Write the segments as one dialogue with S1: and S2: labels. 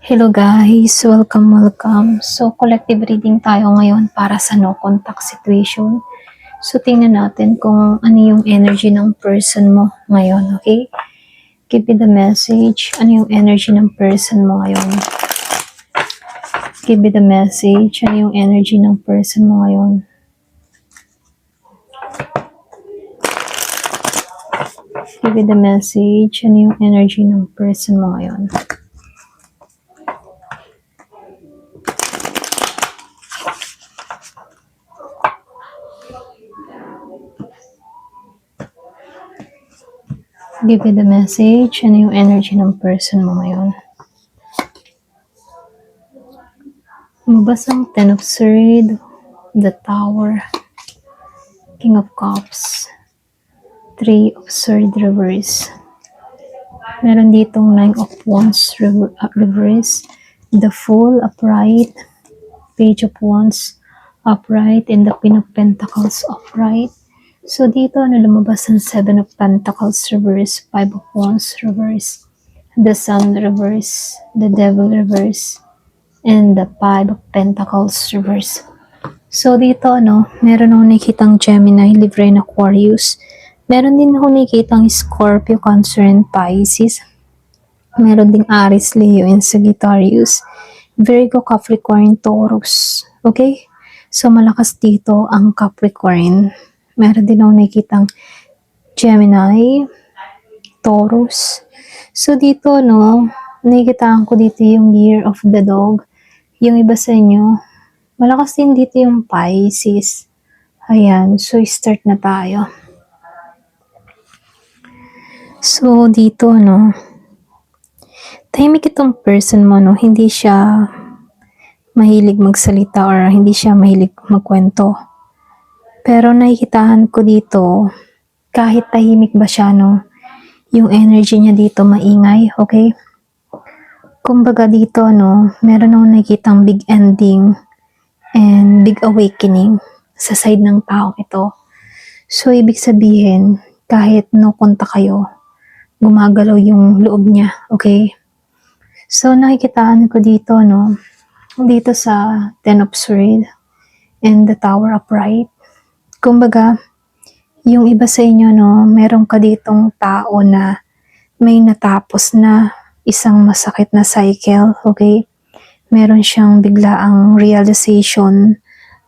S1: Hello guys, welcome. So collective reading tayo ngayon para sa no contact situation. So tingnan natin kung ano yung energy ng person mo ngayon, okay? Give me the message. Ano yung energy ng person mo ngayon? Give me the message. Ano yung energy ng person mo ngayon? Give me the message. Ano yung energy ng person mo ngayon? Give me the message. Ano yung energy ng person mo ngayon? Lumabas ang Ten of Swords, the Tower, King of Cups, Three of Swords reverse. Meron ditong Nine of Wands reverse, the Fool upright, Page of Wands upright, and the Queen of Pentacles upright. So dito lumabas ang Seven of Pentacles reverse, Five of Wands reverse, the Sun reverse, the Devil reverse, and the Five of Pentacles reverse. So dito meron akong nakikitang Gemini, Libra, and Aquarius. Meron din akong nakikitang Scorpio, Cancer, and Pisces. Meron ding Aries, Leo, and Sagittarius. Virgo, Capricorn, Taurus. Okay? So malakas dito ang Capricorn. Meron din akong nakikitang Gemini, Taurus. So dito nakikitaan ko dito yung Year of the Dog. Yung iba sa inyo, malakas din dito yung Pisces. Ayan, so start na tayo. So dito tahimik itong person mo hindi siya mahilig magsalita or hindi siya mahilig magkwento. Pero nakikitahan ko dito, kahit tahimik ba siya yung energy niya dito maingay, okay? Kumbaga dito meron akong nakikitang big ending and big awakening sa side ng taong ito. So ibig sabihin, kahit konta kayo, gumagalaw yung loob niya, okay? So nakikitaan ko dito dito sa Ten of Swords and the Tower upright. Kumbaga, yung iba sa inyo meron ka ditong tao na may natapos na isang masakit na cycle, okay? Meron siyang biglaang realization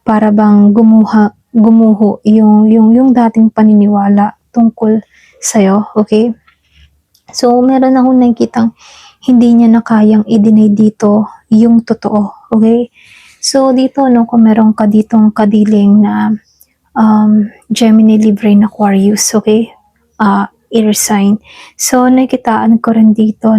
S1: para bang gumuho yung dating paniniwala tungkol sa'yo, okay? So, meron akong nakikitang hindi niya na kayang i-deny dito yung totoo, okay? So, dito kung meron ka ditong kadiling na Gemini, Libra, and Aquarius, okay? Air sign. So, nakikitaan ko rin dito,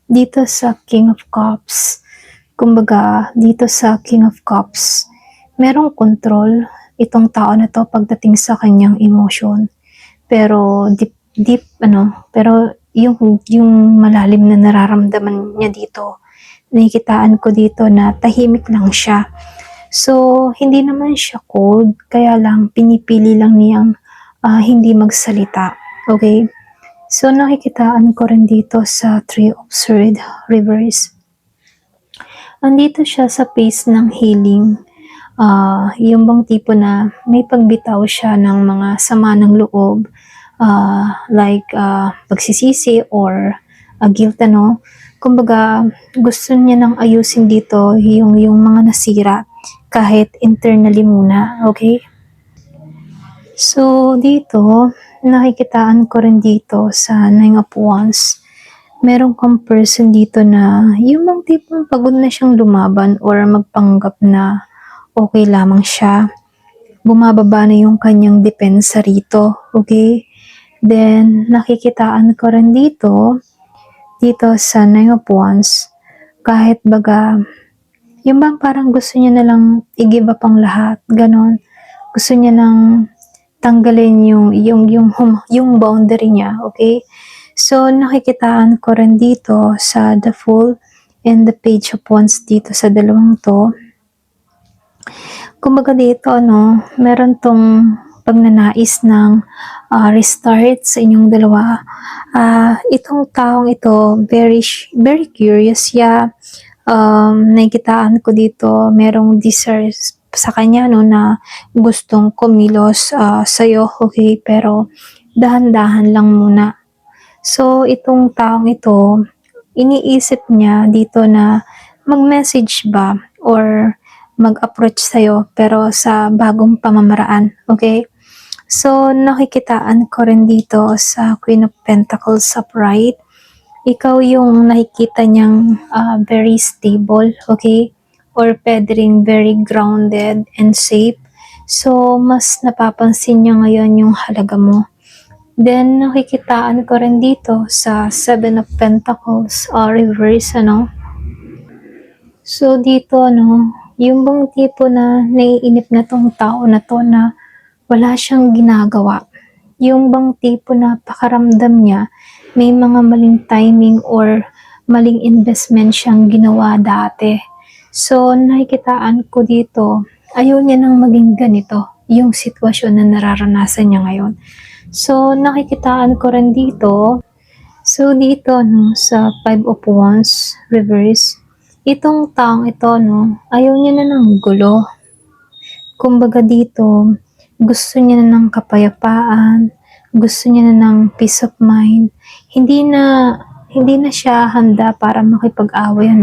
S1: dito sa King of Cups. Kumbaga, dito sa King of Cups, merong control itong tao na to pagdating sa kanyang emotion. Pero, pero yung malalim na nararamdaman niya dito, nakikitaan ko dito na tahimik lang siya. So, hindi naman siya cold, kaya lang pinipili lang niyang hindi magsalita. Okay? So, nakikitaan ko rin dito sa Three of Swords reverse. Andito siya sa phase ng healing. Yung bang tipo na may pagbitaw siya ng mga sama ng loob, like pagsisisi or guilt, Kumbaga, gusto niya nang ayusin dito yung mga nasira kahit internally muna, okay? So, dito, nakikitaan ko rin dito sa Nine of Wands. Meron kang person dito na yung mga tipong pagod na siyang lumaban or magpanggap na okay lamang siya. Bumababa na yung kanyang depensa rito, okay? Then, nakikitaan ko rin dito sa Nine of Wands, kahit baga, yung bang parang gusto niya na lang i-give up ang lahat, ganon. Gusto niya nang tanggalin yung boundary niya, okay? So, nakikitaan ko rin dito sa The Fool and the Page of Wands dito sa dalawang to. Kumbaga dito, meron tong pagnanais ng restart sa inyong dalawa. Itong taong ito, very curious siya. Nakikitaan ko dito, merong desire sa kanya no, na gustong kumilos sa'yo, okay? Pero dahan-dahan lang muna. So, itong taong ito, iniisip niya dito na mag-message ba or mag-approach sa'yo pero sa bagong pamamaraan, okay? So, nakikitaan ko rin dito sa Queen of Pentacles upright. Ikaw yung nakikita niyang very stable, okay? Or pwede rin very grounded and safe. So, mas napapansin niya ngayon yung halaga mo. Then, nakikitaan ko rin dito sa Seven of Pentacles reverse, ano? So, dito, yung bang tipo na naiinip na tong tao na to na wala siyang ginagawa. Yung bang tipo na pakaramdam niya, may mga maling timing or maling investment siyang ginawa dati. So, nakikitaan ko dito, ayaw niya nang maging ganito, yung sitwasyon na nararanasan niya ngayon. So, nakikitaan ko rin dito, so dito, sa Five of Wands, reverse, itong taong ito, ayaw niya na ng gulo. Kumbaga dito, gusto niya na ng kapayapaan, gusto niya na ng peace of mind. Hindi na siya handa para makipag-away,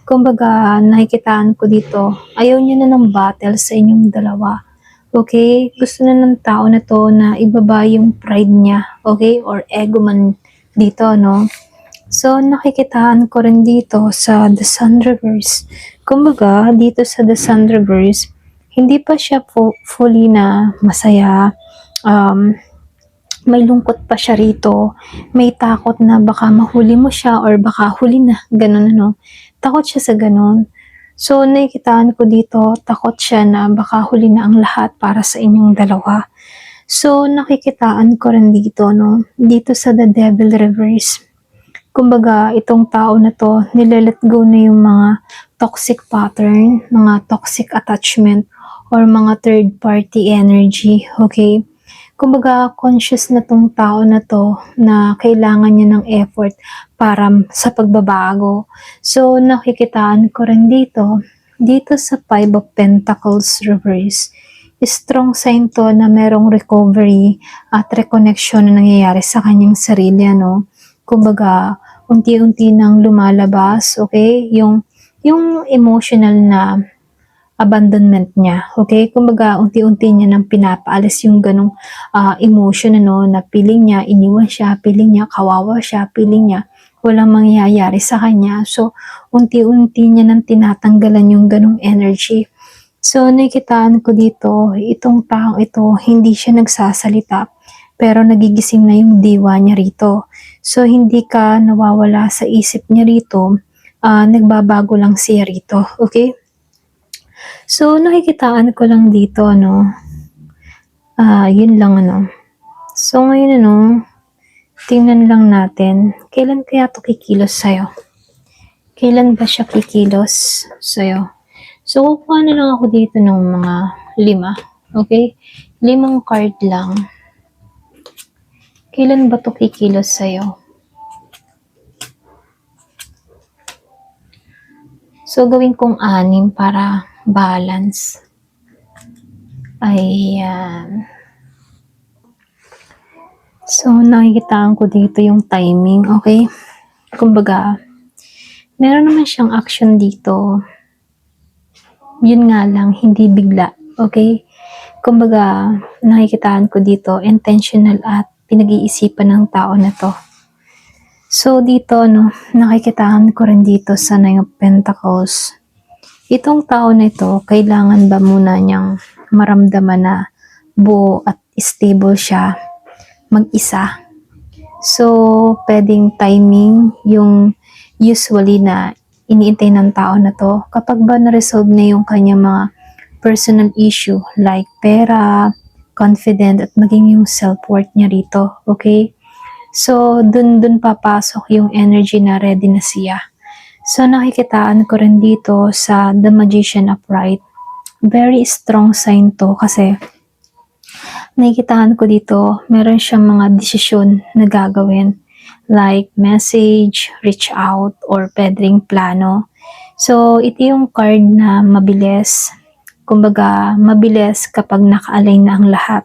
S1: Kumbaga, nakikitaan ko dito, ayaw niya na ng battle sa inyong dalawa. Okay? Gusto na ng tao na to na ibaba yung pride niya, okay? Or ego man dito, So, nakikitaan ko rin dito sa The Sun Reverse. Kumbaga, dito sa The Sun Reverse, hindi pa siya fully na masaya. May lungkot pa siya rito. May takot na baka mahuli mo siya or baka huli na. Ganun, Takot siya sa ganun. So, nakikitaan ko dito, takot siya na baka huli na ang lahat para sa inyong dalawa. So, nakikitaan ko rin dito, Dito sa The Devil Reverse. Kumbaga, itong tao na to, nilelet go na yung mga toxic pattern, mga toxic attachment, or mga third party energy, okay? Kumbaga, conscious na tong tao na to na kailangan niya ng effort para sa pagbabago. So, nakikitaan ko rin dito sa Five of Pentacles reverse. Strong sign to na merong recovery at reconnection na nangyayari sa kanyang sarili, Kumbaga, unti-unti nang lumalabas, okay? Yung emotional na abandonment niya, okay? Kumbaga, unti-unti niya nang pinapaalis yung ganong emotion, na feeling niya, iniwan siya, feeling niya, kawawa siya, feeling niya, walang mangyayari sa kanya. So, unti-unti niya nang tinatanggalan yung ganong energy. So, nakikitaan ko dito, itong taong ito, hindi siya nagsasalita, pero nagigising na yung diwa niya rito. So, hindi ka nawawala sa isip niya rito, nagbabago lang siya rito, okay? So, nakikitaan ko lang dito, yun lang, So, ngayon, tingnan lang natin, kailan kaya to kikilos sa'yo? Kailan ba siya kikilos sa'yo? So, kukuha na lang ako dito ng mga 5, okay? 5 card lang. Kailan ba to kikilos sa'yo? So, gawin kong 6 para balance. Ayan. So, nakikitaan ko dito yung timing, okay? Kumbaga, meron naman siyang action dito. Yun nga lang, hindi bigla, okay? Kumbaga, nakikitaan ko dito, intentional at pinag-iisipan ng tao na to. So, dito, nakikitaan ko rin dito sa Nine of Pentacles. Itong tao na ito, kailangan ba muna niyang maramdaman na buo at stable siya mag-isa? So, pwedeng timing yung usually na iniintay ng tao na to. Kapag ba na-resolve na yung kanyang mga personal issue like pera, confident, at maging yung self-worth niya rito, okay? So, dun papasok yung energy na ready na siya. So, nakikitaan ko rin dito sa The Magician upright. Very strong sign to kasi Nakikitahan ko dito, meron siyang mga desisyon na gagawin. Like message, reach out, or pwedeng plano. So, ito yung card na mabilis. Kumbaga, mabilis kapag naka-align na ang lahat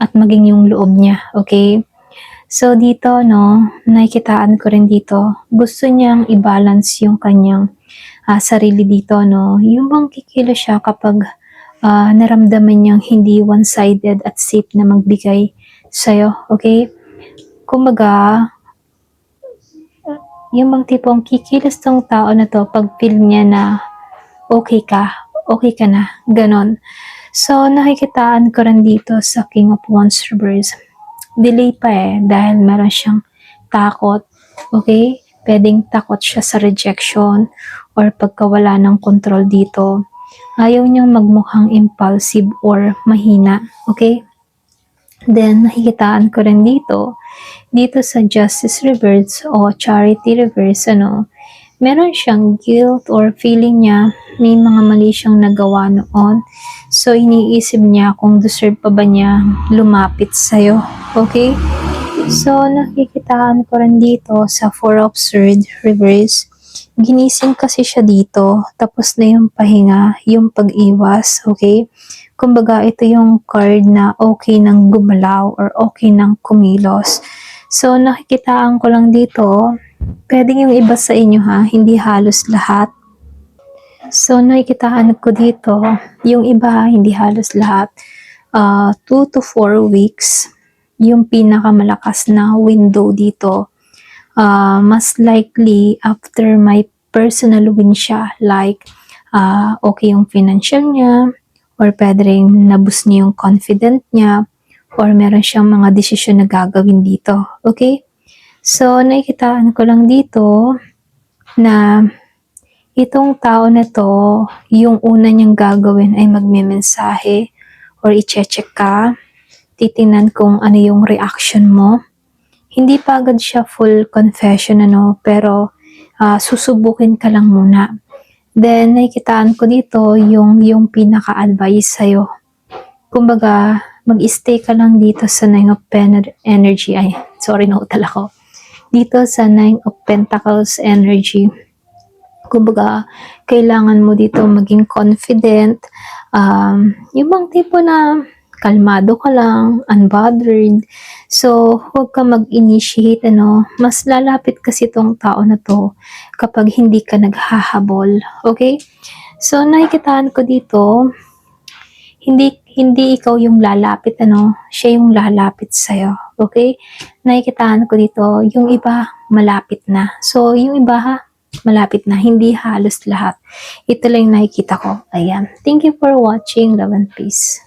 S1: at maging yung loob niya, okay? So, dito, no, nakikitaan ko rin dito, gusto niyang i-balance yung kanyang sarili dito, no? Yung bang kikilos siya kapag naramdaman niyang hindi one-sided at safe na magbigay sa'yo, okay? Kumbaga, yung bang tipong kikilos tong tao na to pag feel niya na okay ka na, ganon. So, nakikitaan ko rin dito sa King of Wands reverse. Delay pa dahil meron siyang takot, okay? Pwedeng takot siya sa rejection or pagkawala ng control dito. Ayaw niyang magmukhang impulsive or mahina, okay? Then, nakikitaan ko rin dito sa Justice reverse o Charity reverse, meron siyang guilt or feeling niya may mga mali siyang nagawa noon. So, iniisip niya kung deserve pa ba niya lumapit sa'yo. Okay? So, nakikitaan ko rin dito sa Four of Swords reverse. Ginising kasi siya dito. Tapos na yung pahinga, yung pag-iwas. Okay? Kumbaga, ito yung card na okay nang gumalaw or okay nang kumilos. So, nakikitaan ko lang dito, pwedeng yung iba sa inyo hindi halos lahat. So, nakikitaan ko dito, yung iba, hindi halos lahat. 2 to 4 weeks, yung pinakamalakas na window dito. Mas likely, after my personal win siya, like, okay yung financial niya, or pwede rin naboost niya yung confident niya, or meron siyang mga desisyon na gagawin dito. Okay? So, nakikitaan ko lang dito na itong tao na to, yung una niyang gagawin ay magme-mensahe or i-check ka. Titingnan kung ano yung reaction mo. Hindi pa agad siya full confession, pero susubukin ka lang muna. Then, nakikitaan ko dito yung pinaka-advice sa'yo. Kumbaga, mag-stay ka lang dito sa Nine of Energy. Ay, sorry, nautal ako. Dito sa Nine of Pentacles energy. Kumbaga, kailangan mo dito maging confident. Yung bang tipo na kalmado ka lang, unbothered. So, huwag ka mag-initiate, mas lalapit kasi itong tao na to kapag hindi ka naghahabol. Okay? So, nakikitaan ko dito, hindi ikaw yung lalapit, siya yung lalapit sa'yo. Okay? Nakikitaan ko dito, yung iba malapit na. So, yung iba malapit na, hindi halos lahat. Ito lang yung nakikita ko. Ayan. Thank you for watching. Love and peace.